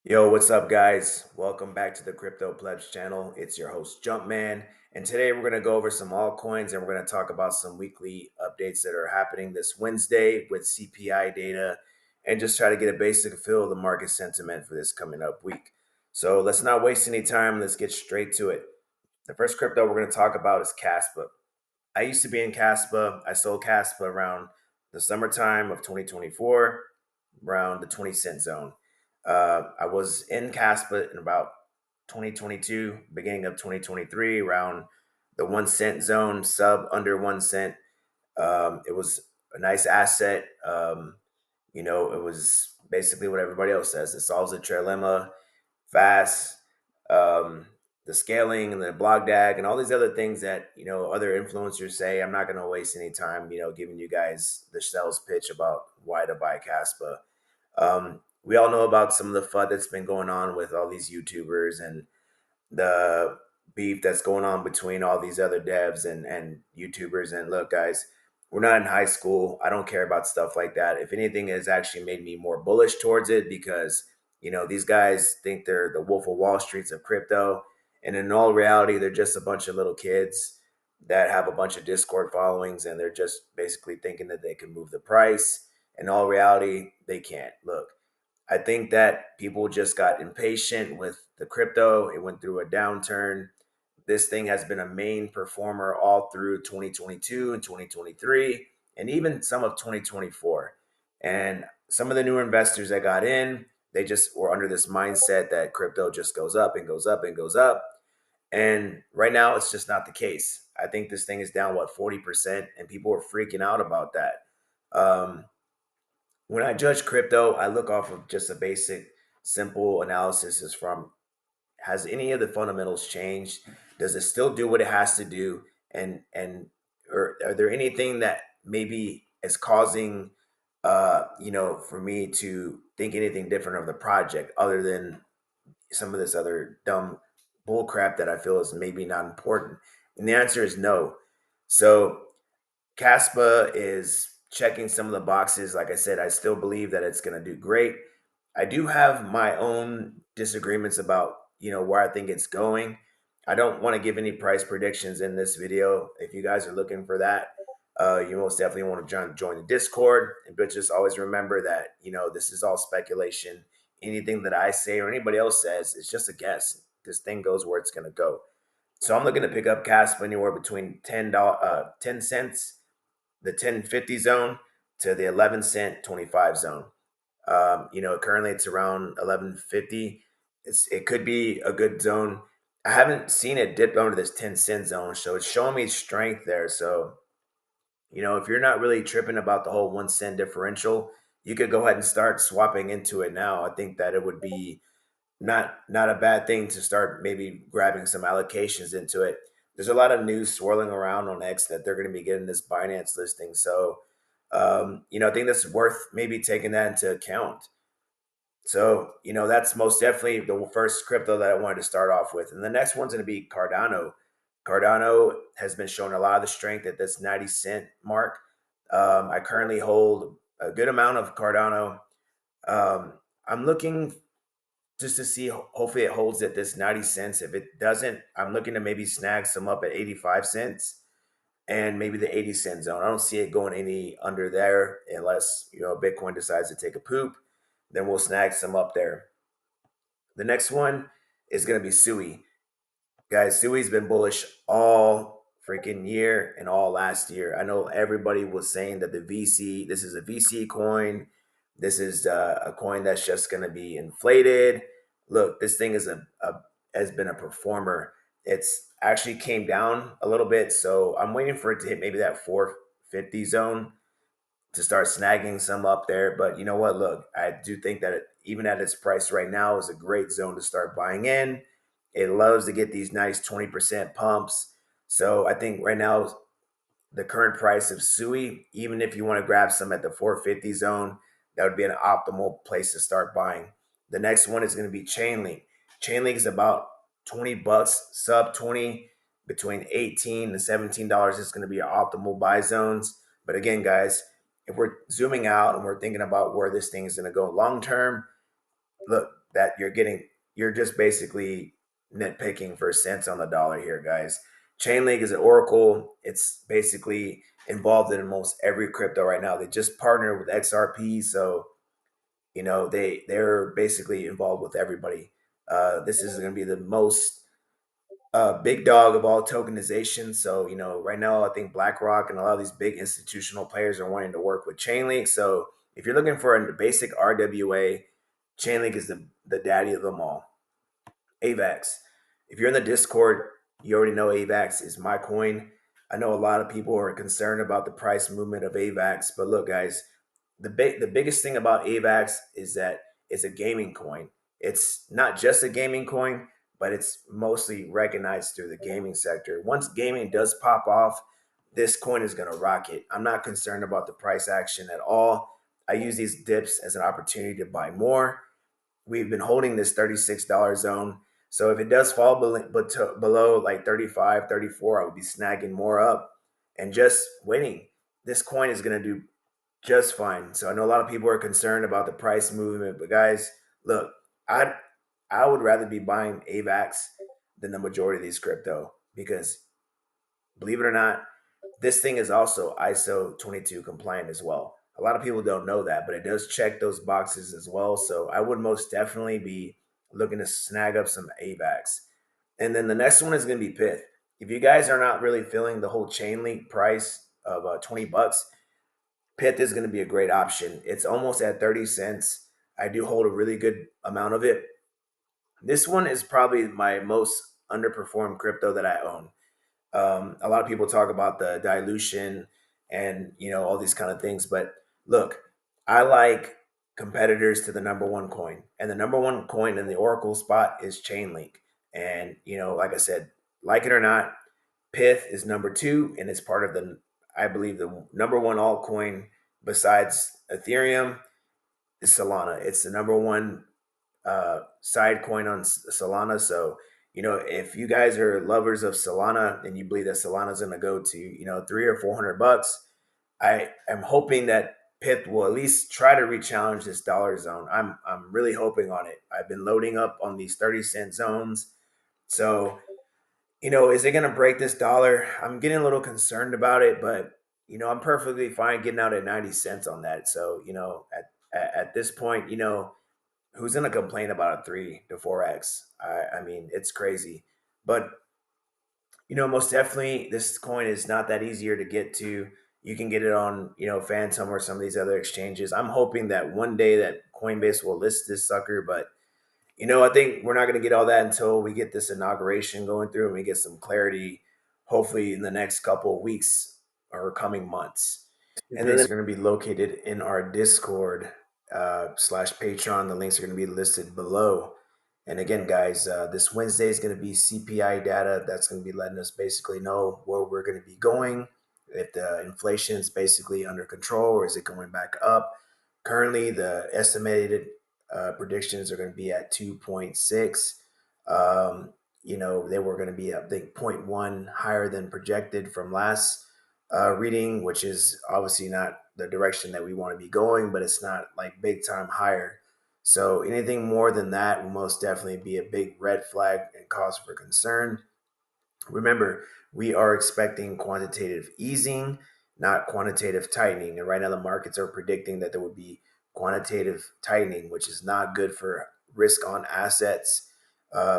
Yo, what's up, guys? Welcome back to the Crypto Plebs channel. It's your host, Jumpman. And today we're going to go over some altcoins and we're going to talk about some weekly updates that are happening this Wednesday with CPI data and just try to get a basic feel of the market sentiment for this coming up week. So let's not waste any time. Let's get straight to it. The first crypto we're going to talk about is Caspa. I used to be in Caspa. I sold Caspa around the summertime of 2024, around the 20 cent zone. I was in Caspa in about 2022, beginning of 2023, around the 1 cent zone, sub under 1 cent. It was a nice asset. It was basically what everybody else says. It solves the trilemma fast, um, the scaling and the blog dag and all these other things that other influencers say. I'm not going to waste any time giving you guys the sales pitch about why to buy Caspa. We all know about some of the FUD that's been going on with all these YouTubers and the beef that's going on between all these other devs and YouTubers. And look, guys, we're not in high school. I don't care about stuff like that. If anything, it has actually made me more bullish towards it because, these guys think they're the Wolf of Wall Streets of crypto. And in all reality, they're just a bunch of little kids that have a bunch of Discord followings and they're just basically thinking that they can move the price. In all reality, they can't. Look, I think that people just got impatient with the crypto. It went through a downturn. This thing has been a main performer all through 2022 and 2023, and even some of 2024. And some of the newer investors that got in, they just were under this mindset that crypto just goes up and goes up and goes up. And right now, it's just not the case. I think this thing is down, 40%, and people are freaking out about that. Um, when I judge crypto, I look off of just a basic, simple analysis is from has any of the fundamentals changed? Does it still do what it has to do? And or are there anything that maybe is causing for me to think anything different of the project other than some of this other dumb bull crap that I feel is maybe not important? And the answer is no. So Caspa is checking some of the boxes. Like I said, I still believe that it's going to do great. I do have my own disagreements about, where I think it's going. I don't want to give any price predictions in this video. If you guys are looking for that, you most definitely want to join the Discord. But just always remember that, this is all speculation. Anything that I say or anybody else says is just a guess. This thing goes where it's going to go. So I'm looking to pick up Caspa anywhere between $10, 10 cents, the 10.50 zone to the 11 cent 25 zone. Currently it's around 11.50. It could be a good zone. I haven't seen it dip under this 10 cent zone, so it's showing me strength there. So, if you're not really tripping about the whole 1 cent differential, you could go ahead and start swapping into it now. I think that it would be not a bad thing to start maybe grabbing some allocations into it. There's a lot of news swirling around on X that they're going to be getting this Binance listing. So, I think that's worth maybe taking that into account. So, that's most definitely the first crypto that I wanted to start off with. And the next one's going to be Cardano. Cardano has been showing a lot of the strength at this 90 cent mark. I currently hold a good amount of Cardano. I'm looking just to see, hopefully it holds at this 90 cents. If it doesn't, I'm looking to maybe snag some up at 85 cents and maybe the 80 cent zone. I don't see it going any under there unless, Bitcoin decides to take a poop. Then we'll snag some up there. The next one is going to be Sui. Guys, Sui's been bullish all freaking year and all last year. I know everybody was saying that this is a VC coin. This is a coin that's just going to be inflated. Look, this thing has been a performer. It's actually came down a little bit, so I'm waiting for it to hit maybe that 450 zone to start snagging some up there. But you know what? Look, I do think that even at its price right now is a great zone to start buying in. It loves to get these nice 20% pumps. So I think right now the current price of Sui, even if you want to grab some at the 450 zone, that would be an optimal place to start buying. The next one is going to be Chainlink. Chainlink is about 20 bucks, sub 20, between 18 and $17 is going to be our optimal buy zones. But again, guys, if we're zooming out and we're thinking about where this thing is going to go long term, look, that you're just basically nitpicking for cents on the dollar here, guys. Chainlink is an oracle. It's basically involved in almost every crypto right now. They just partnered with XRP, so they're basically involved with everybody. This is going to be the most big dog of all tokenization. So right now I think BlackRock and a lot of these big institutional players are wanting to work with Chainlink. So if you're looking for a basic RWA, Chainlink is the daddy of them all. AVAX. If you're in the Discord, you already know AVAX is my coin. I know a lot of people are concerned about the price movement of AVAX, but look, guys, the biggest thing about AVAX is that it's a gaming coin. It's not just a gaming coin, but it's mostly recognized through the gaming sector. Once gaming does pop off, this coin is going to rocket. I'm not concerned about the price action at all. I use these dips as an opportunity to buy more. We've been holding this $36 zone. So if it does fall below like 35, 34, I would be snagging more up and just waiting. This coin is going to do just fine. So I know a lot of people are concerned about the price movement, but guys, look, I I would rather be buying AVAX than the majority of these crypto because believe it or not, this thing is also ISO 22 compliant as well. A lot of people don't know that, but it does check those boxes as well. So I would most definitely be looking to snag up some AVAX. And then the next one is going to be Pith. If you guys are not really feeling the whole chain link price of $20, Pith is going to be a great option. It's almost at 30 cents. I do hold a really good amount of it. This one is probably my most underperformed crypto that I own. A lot of people talk about the dilution and all these kind of things, but look, I like competitors to the number one coin, and the number one coin in the Oracle spot is Chainlink. And like I said, like it or not, Pith is number two, and it's part of I believe the number one altcoin besides Ethereum is Solana. It's the number one side coin on Solana. So, if you guys are lovers of Solana and you believe that Solana is going to go to, three or $400, I am hoping that Pith will at least try to re-challenge this dollar zone. I'm really hoping on it. I've been loading up on these 30-cent zones. So, is it going to break this dollar? I'm getting a little concerned about it, but I'm perfectly fine getting out at 90 cents on that. So, at this point, who's going to complain about a 3 to 4x? I mean, it's crazy. But, most definitely this coin is not that easier to get to. You can get it on, Phantom or some of these other exchanges. I'm hoping that one day that Coinbase will list this sucker, but I think we're not going to get all that until we get this inauguration going through and we get some clarity, hopefully in the next couple of weeks or coming months. And then are going to be located in our Discord slash Patreon. The links are going to be listed below. And again, guys, this Wednesday is going to be CPI data. That's going to be letting us basically know where we're going to be going, if the inflation is basically under control or is it going back up. Currently, the estimated predictions are going to be at 2.6. They were going to be, I think, zero point 0.1 higher than projected from last reading, which is obviously not the direction that we want to be going, but it's not like big time higher. So anything more than that will most definitely be a big red flag and cause for concern. Remember, we are expecting quantitative easing, not quantitative tightening. And right now, the markets are predicting that there will be quantitative tightening, which is not good for risk on assets.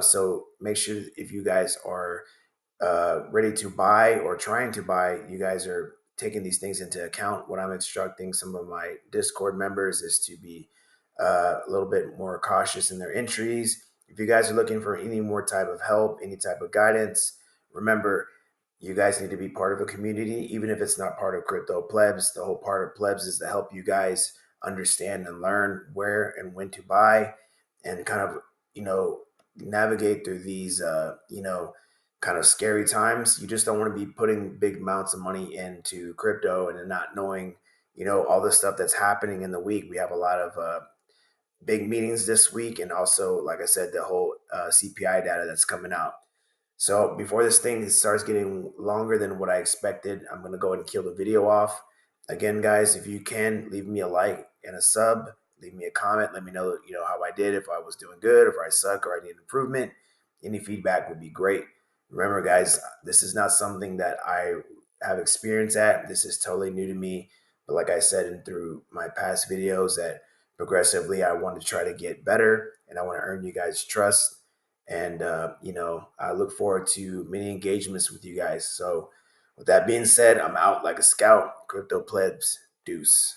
So make sure if you guys are ready to buy or trying to buy, you guys are taking these things into account. What I'm instructing some of my Discord members is to be a little bit more cautious in their entries. If you guys are looking for any more type of help, any type of guidance, remember, you guys need to be part of a community, even if it's not part of Crypto Plebs. The whole part of Plebs is to help you guys understand and learn where and when to buy and kind of, navigate through these, kind of scary times. You just don't want to be putting big amounts of money into crypto and then not knowing, all the stuff that's happening in the week. We have a lot of big meetings this week, and also, like I said, the whole CPI data that's coming out. So before this thing starts getting longer than what I expected, I'm gonna go ahead and kill the video off. Again, guys, if you can leave me a like and a sub, leave me a comment. Let me know, how I did, if I was doing good, if I suck, or I need improvement. Any feedback would be great. Remember, guys, this is not something that I have experience at. This is totally new to me. But like I said, and through my past videos, that progressively I want to try to get better, and I want to earn you guys' trust. And I look forward to many engagements with you guys. So, with that being said, I'm out like a scout. Crypto plebs, deuce.